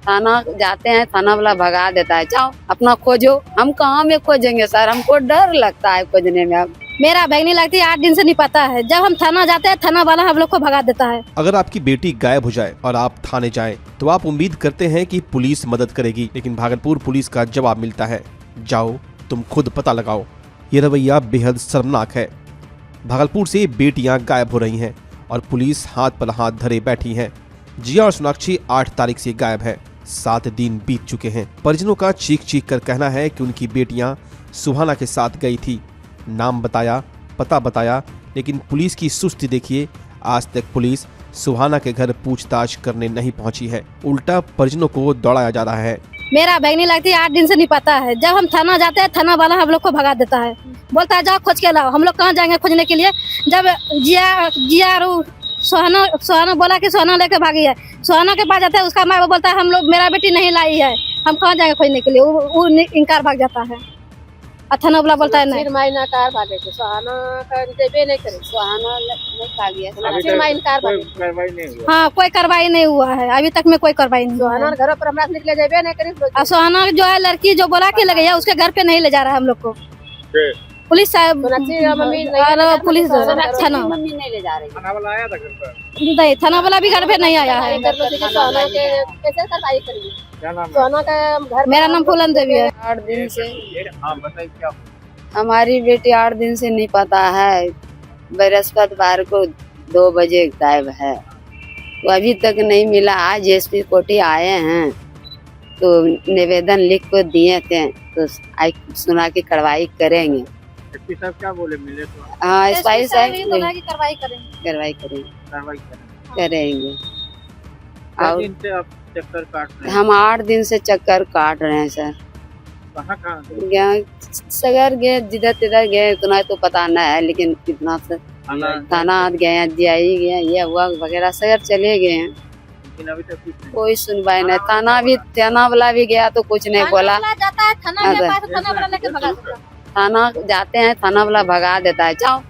थाना जाते हैं, थाना वाला भगा देता है, जाओ अपना खोजो। हम कहाँ में खोजेंगे सर, हमको डर लगता है खोजने में। अब मेरा बैग नहीं लगती, 8 दिन से नहीं पता है। जब हम थाना जाते हैं, थाना वाला हम लोग को भगा देता है। अगर आपकी बेटी गायब हो जाए और आप थाने जाएं, तो आप उम्मीद करते हैं कि पुलिस मदद करेगी, लेकिन भागलपुर पुलिस का जवाब मिलता है, जाओ तुम खुद पता लगाओ। ये रवैया बेहद शर्मनाक है। भागलपुर से बेटियां गायब हो रही हैं और पुलिस हाथ पर हाथ धरे बैठी है। जिया और सोनाक्षी 8 तारीख से गायब है। 7 दिन बीत चुके हैं। परिजनों का चीख चीख कर कहना है कि उनकी बेटियां सुहाना के साथ गई थी। नाम बताया, पता बताया, लेकिन पुलिस की सुस्ती देखिए। आज तक पुलिस सुहाना के घर पूछताछ करने नहीं पहुंची है। उल्टा परिजनों को दौड़ाया जा रहा है। मेरा बैग नहीं लगती, 8 दिन से नहीं पता है। जब हम थाना जाते हैं, थाना वाला हम लोग को भगा देता है, बोलता है जाओ खोज के लाओ। हम लोग कहाँ जाएंगे खोजने के लिए? जब जिया और सुहाना बोला कि सुहाना लेके भागी है, सुहाना के पास जाता है, उसका माँ बोलता है हम लोग, मेरा बेटी नहीं लाई है, हम कहाँ जाएंगे खोजने के लिए? वो इनकार भाग जाता है। थाना वाला बोलता है नहीं, हाँ कोई कार्रवाई नहीं हुआ है अभी तक में, कोई कार्रवाई नहीं हुआ है। घर पर हमरा निकले जाबे नहीं करी। सुहाना जो है लड़की जो बोला के लगे है, उसके घर पे नहीं ले जा रहा है हम लोग को। पुलिस साहब पुलिस थाना मम्मी नहीं ले जा रही। थाना वाला आया था घर पर? नहीं, थाना वाला भी घर पे नहीं आया है। कैसे कार्रवाई करेंगे? क्या नाम सोना का घर? मेरा नाम फूलन देवी है। 8 दिन से बताइए क्या हमारी बेटी 8 दिन से नहीं पता है। बृहस्पतिवार को 2 बजे गायब है, तो अभी तक नहीं मिला। आज एसपी कोटी आए हैं तो निवेदन लिख को दिए थे, तो सुना की कार्रवाई करेंगे। एसपी साहब क्या बोले? मिले तो? हाँ एसपी साहब कार्रवाई करेंगे। और दिन से आप चक्कर काट रहे हैं? हम 8 दिन से चक्कर काट रहे हैं सर। कहाँ सगर गए, जिधर तिधर गए, उतना तो पता नहीं है, लेकिन कितना से थाना गए हैं, जीआई गए, ये हुआ वगैरह सगर चले गए हैं, लेकिन अभी तक कोई सुनवाई नहीं। थाना वाला भी गया तो कुछ नहीं बोला। थाना जाते हैं, थाना वाला भगा देता है, जाओ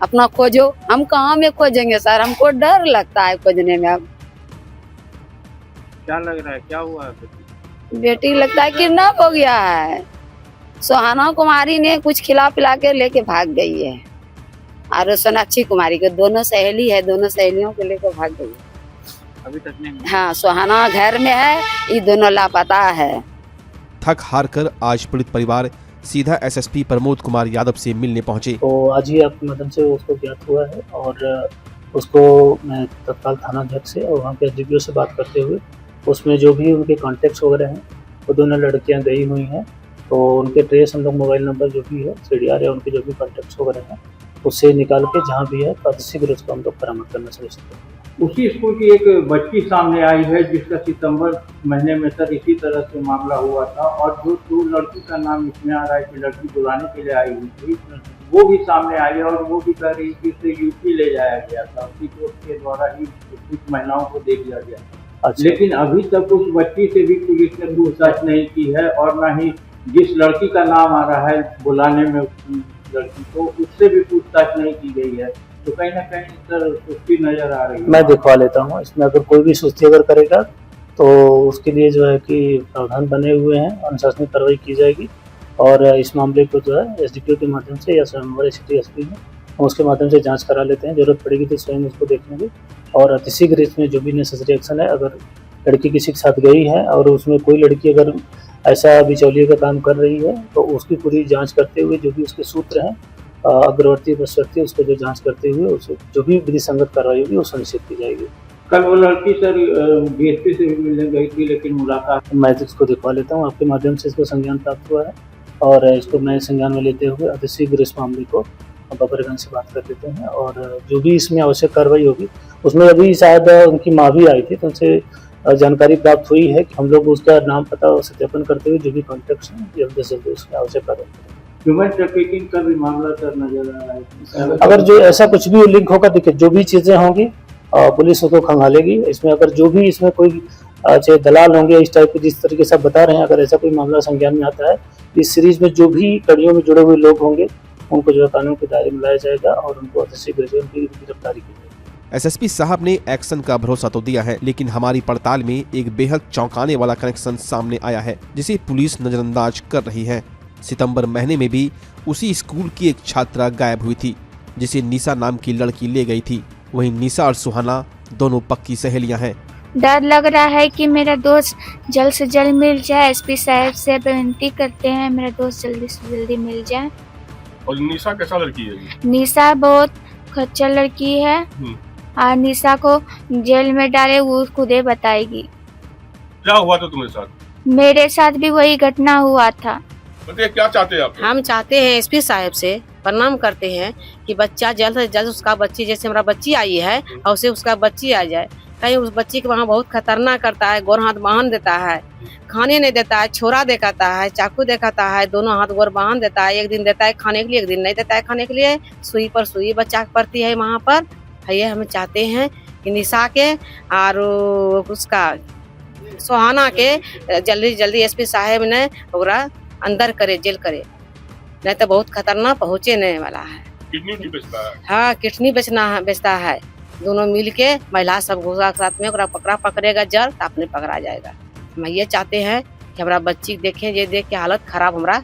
अपना खोजो। हम कहाँ में खोजेंगे सर, हमको डर लगता है खोजने में। अब क्या लग रहा है, क्या हुआ है? बेटी लगता है किडनैप हो गया है। सुहाना कुमारी ने कुछ खिला पिला के लेके भाग गई है, और सोनाक्षी कुमारी के दोनों सहेली है, दोनों सहेलियों को लेकर भाग गई है। अभी तक नहीं? हाँ, सुहाना घर में है, ये दोनों लापता है। थक हार कर आज पीड़ित परिवार सीधा एसएसपी प्रमोद कुमार यादव से मिलने पहुंचे। तो आज ही आपके माध्यम से उसको ज्ञात हुआ है, और उसको मैं तत्काल थाना अध्यक्ष से और वहाँ के एसडीपीओ से बात करते हुए उसमें जो भी उनके कॉन्टेक्ट्स वगैरह हैं, वो दोनों लड़कियां गई हुई हैं, तो उनके ट्रेस हम लोग मोबाइल नंबर जो भी है, सीडीआर है, उनके जो भी कॉन्टेक्ट्स वगैरह हैं, उससे निकाल के जहाँ भी है तो शीघ्र उसको हम लोग बरामद करना सोचते हैं। उसी स्कूल की एक बच्ची सामने आई है जिसका सितंबर महीने में सर इसी तरह से मामला हुआ था, और जो लड़की का नाम इसमें आ रहा है कि लड़की बुलाने के लिए आई हुई थी, वो भी सामने आई है, और वो भी कह रही थी कि यूपी ले जाया गया था, उसी के द्वारा ही कुछ महिलाओं को दे दिया गया था। अच्छा। लेकिन अभी तक उस बच्ची से भी पुलिस ने पूछताछ नहीं की है, और न ही जिस लड़की का नाम आ रहा है बुलाने में लड़की को, उससे भी पूछताछ नहीं की गई है। तो कहीं ना कहीं सर सुस्ती नजर आ रही है। मैं दिखवा लेता हूँ, इसमें अगर कोई भी सुस्ती अगर करेगा तो उसके लिए जो है कि प्रावधान बने हुए हैं, अनुशासनिक कार्रवाई की जाएगी, और इस मामले को जो है एसडीपीओ के माध्यम से या स्वयं हमारे सिटी एसपी हैं, हम उसके माध्यम से जांच करा लेते हैं। जरूरत पड़ेगी तो स्वयं उसको देख लेंगे, और अतिशीघ्र इसमें जो भी नेसेसरी एक्शन है, अगर लड़की किसी के साथ गई है और उसमें कोई लड़की अगर ऐसा बिचौलिए का काम कर रही है, तो उसकी पूरी जांच करते हुए जो भी उसके सूत्र हैं, अग्रवर्ती पश्चवर्ती, उसको जो जांच करते हुए उसे जो भी विधि संगत कार्रवाई होगी वो सुनिश्चित की जाएगी। कल वो लड़की सर डीएसपी से भी मिलने गई थी, लेकिन मुलाकात मैं इसको दिखवा लेता हूँ, आपके माध्यम से इसको संज्ञान प्राप्त हुआ है, और इसको मैं संज्ञान में लेते हुए अतिशीघ्र इस मामले को बबरगंज से बात कर लेते हैं, और जो भी इसमें आवश्यक कार्रवाई होगी उसमें अभी शायद उनकी माँ भी आई थी, तो उनसे जानकारी प्राप्त हुई है कि हम लोग उसका नाम पता सत्यापन करते हुए जो भी कॉन्टेक्ट हैं जल्द से जल्द उसमें आवश्यक कार्रवाई करेंगे। ह्यूमन ट्रैफिकिंग का भी मामला सर नजर आ रहा है। अगर जो ऐसा कुछ भी लिंक होगा, देखिए जो भी चीजें होंगी पुलिस उसको खंगालेगी। इसमें अगर जो भी इसमें कोई चाहे दलाल होंगे इस टाइप के, जिस तरीके से आप बता रहे हैं, अगर ऐसा कोई मामला संज्ञान में आता है, इस सीरीज में जो भी कड़ियों में जुड़े हुए लोग होंगे उनको जो है कानून के दायरे में लाया जाएगा, और उनको अतिशीघ्र उनकी गिरफ्तारी की जाएगी। एसएसपी साहब ने एक्शन का भरोसा तो दिया है, लेकिन हमारी पड़ताल में एक बेहद चौंकाने वाला कनेक्शन सामने आया है जिसे पुलिस नजरअंदाज कर रही है। सितंबर महीने में भी उसी स्कूल की एक छात्रा गायब हुई थी जिसे निशा नाम की लड़की ले गई थी। वहीं निशा और सुहाना दोनों पक्की सहेलियां हैं। डर लग रहा है कि मेरा दोस्त जल्द से जल्द मिल जाए। एसपी साहब से विनती करते हैं मेरा दोस्त जल्दी से जल्दी मिल जाए। और निशा कैसा लड़की है? निशा बहुत खच्चर लड़की है और निशा को जेल में डाले वो खुद ही बताएगी। क्या हुआ था तुम्हारे साथ? मेरे साथ भी वही घटना हुआ था। बताइए क्या चाहते हैं आप? हम चाहते हैं एसपी साहब से प्रणाम करते हैं कि बच्चा जल्द से जल्द उसका बच्ची, जैसे हमारा बच्ची आई है और उसे उसका बच्ची आ जाए। कहीं उस बच्ची के वहाँ बहुत खतरनाक करता है, गोर हाथ बांध देता है, खाने नहीं देता है, छोरा दिखाता है, चाकू दिखाता है, दोनों हाथ गोर बांध देता है। एक दिन देता है खाने के लिए, एक दिन नहीं देता है खाने के लिए। सुई पर सुई बच्चा पड़ती है वहाँ पर। ये हम चाहते हैं कि निशा के और उसका सुहाना के जल्दी जल्दी एसपी साहब ने ओकरा अंदर करे, जेल करे, नहीं तो बहुत खतरनाक पहुँचे नहीं वाला है। किडनी भी बेचता है? हाँ, किडनी बेचता है। दोनों मिल के महिला सब घुसा साथ में पकड़ेगा जड़ तो अपने पकड़ा जाएगा। हम ये चाहते हैं कि हमारा बच्ची देखें, ये देख के हालत खराब हमारा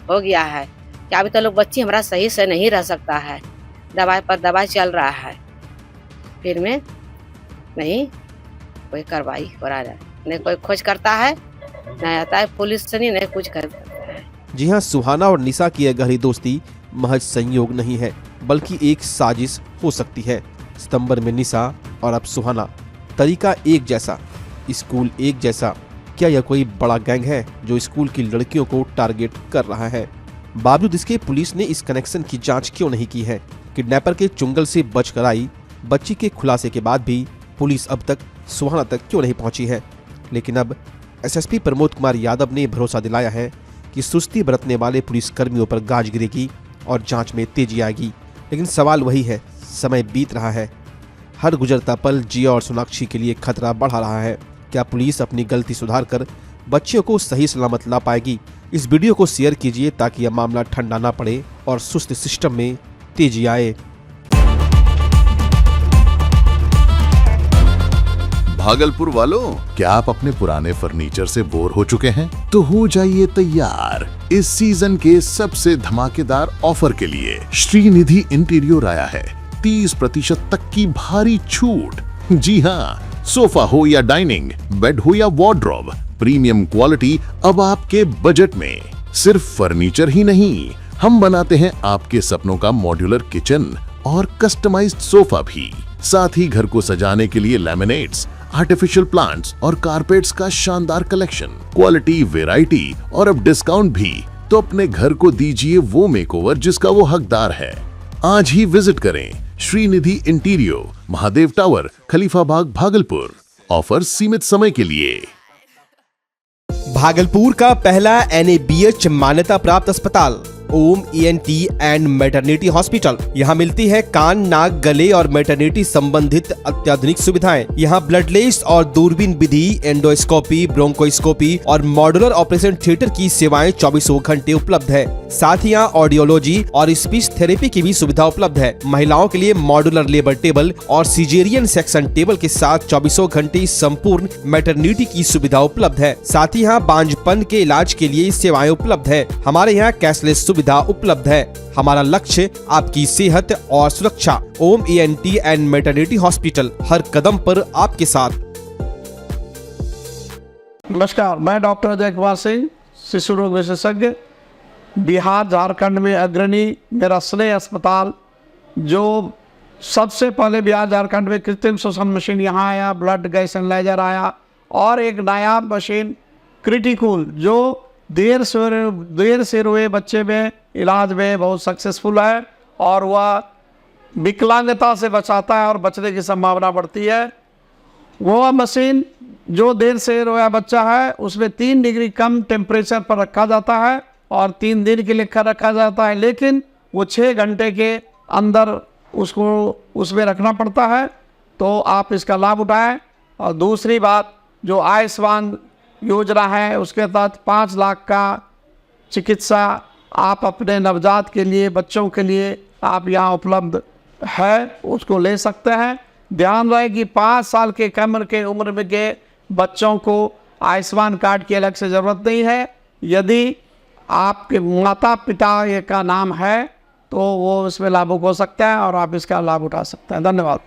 हो गया है कि अभी तो लोग बच्ची हमारा सही से नहीं रह सकता है। दवाई पर दवाई चल रहा है, फिर में नहीं कोई कार्रवाई हो रहा है, नहीं कोई खोज करता है, नहीं आता है पुलिस से, नहीं कुछ करता है। जी हाँ, सुहाना और निशा की यह गहरी दोस्ती महज संयोग नहीं है बल्कि एक साजिश हो सकती है। सितंबर में निशा और अब सुहाना, तरीका एक जैसा, स्कूल एक जैसा। क्या यह कोई बड़ा गैंग है जो स्कूल की लड़कियों को टारगेट कर रहा है? बावजूद इसके पुलिस ने इस कनेक्शन की जांच क्यों नहीं की है? किडनैपर के चुंगल से बचकर आई बच्ची के खुलासे के बाद भी पुलिस अब तक सुहाना तक क्यों नहीं पहुंची है? लेकिन अब एसएसपी प्रमोद कुमार यादव ने भरोसा दिलाया है कि सुस्ती बरतने वाले पुलिस कर्मियों पर गाज गिरेगी और जांच में तेजी आएगी। लेकिन सवाल वही है, समय बीत रहा है, हर गुजरता पल जिया और सोनाक्षी के लिए खतरा बढ़ा रहा है। क्या पुलिस अपनी गलती सुधार कर बच्चियों को सही सलामत ला पाएगी? इस वीडियो को शेयर कीजिए ताकि यह मामला ठंडा ना पड़े और सुस्त सिस्टम में तेजी आए। भागलपुर वालों, क्या आप अपने पुराने फर्नीचर से बोर हो चुके हैं? तो हो जाइए तैयार इस सीजन के सबसे धमाकेदार ऑफर के लिए। श्रीनिधि इंटीरियर आया है 30% तक की भारी छूट। जी हाँ, सोफा हो या डाइनिंग, बेड हो या वार्डरोब, प्रीमियम क्वालिटी अब आपके बजट में। सिर्फ फर्नीचर ही नहीं, हम बनाते हैं आपके सपनों का मॉड्यूलर किचन और कस्टमाइज्ड सोफा भी। साथ ही घर को सजाने के लिए लैमिनेट्स, आर्टिफिशियल प्लांट्स और कारपेट्स का शानदार कलेक्शन, क्वालिटी, वैरायटी और अब डिस्काउंट भी। तो अपने घर को दीजिए वो मेकओवर जिसका वो हकदार है। आज ही विजिट करें श्रीनिधि इंटीरियर, महादेव टावर, खलीफा बाग, भागलपुर। ऑफर सीमित समय के लिए। भागलपुर का पहला NABH मान्यता प्राप्त अस्पताल ओम ENT एंड मैटरनिटी हॉस्पिटल। यहाँ मिलती है कान, नाक, गले और मैटरनिटी संबंधित अत्याधुनिक सुविधाएं। यहाँ ब्लडलेस और दूरबीन विधि, एंडोस्कोपी, ब्रोंकोस्कोपी और मॉड्यूलर ऑपरेशन थिएटर की सेवाएं 24 घंटे उपलब्ध है। साथ ही यहाँ ऑडियोलॉजी और स्पीच थेरेपी की भी सुविधा उपलब्ध है। महिलाओं के लिए मॉड्यूलर लेबर टेबल और सिजेरियन सेक्शन टेबल के साथ 24 घंटे संपूर्ण मैटरनिटी की सुविधा उपलब्ध है। साथ ही यहाँ बांझपन के इलाज के लिए सेवाएं उपलब्ध है। हमारे यहाँ कैशलेस सुविधा उपलब्ध है। हमारा लक्ष्य आपकी सेहत और सुरक्षा। ओम ENT एंड मैटरनिटी हॉस्पिटल, हर कदम पर आपके साथ। नमस्कार, मैं डॉक्टर अजय कुमार सिंह, शिशु रोग विशेषज्ञ, बिहार झारखंड में अग्रणी मेरा स्नेह अस्पताल, जो सबसे पहले बिहार झारखंड में कृत्रिम श्वसन मशीन यहाँ आया, ब्लड गैस एनालाइजर आया और एक नायाब मशीन क्रिटिकल जो देर से रोए बच्चे में इलाज में बहुत सक्सेसफुल है और वह विकलांगता से बचाता है और बचने की संभावना बढ़ती है। वह मशीन जो देर से रोया बच्चा है उसमें 3 डिग्री कम टेम्परेचर पर रखा जाता है और 3 दिन के लिए रखा जाता है, लेकिन वो 6 घंटे के अंदर उसको उसमें रखना पड़ता है। तो आप इसका लाभ उठाएं। और दूसरी बात, जो आयुष्मान योजना है उसके तहत 5 लाख का चिकित्सा आप अपने नवजात के लिए, बच्चों के लिए आप यहाँ उपलब्ध है, उसको ले सकते हैं। ध्यान रहे कि 5 साल के कम के उम्र में के बच्चों को आयुष्मान कार्ड की अलग से ज़रूरत नहीं है। यदि आपके माता पिता का नाम है तो वो इसमें लाभुक हो सकता है और आप इसका लाभ उठा सकते हैं। धन्यवाद।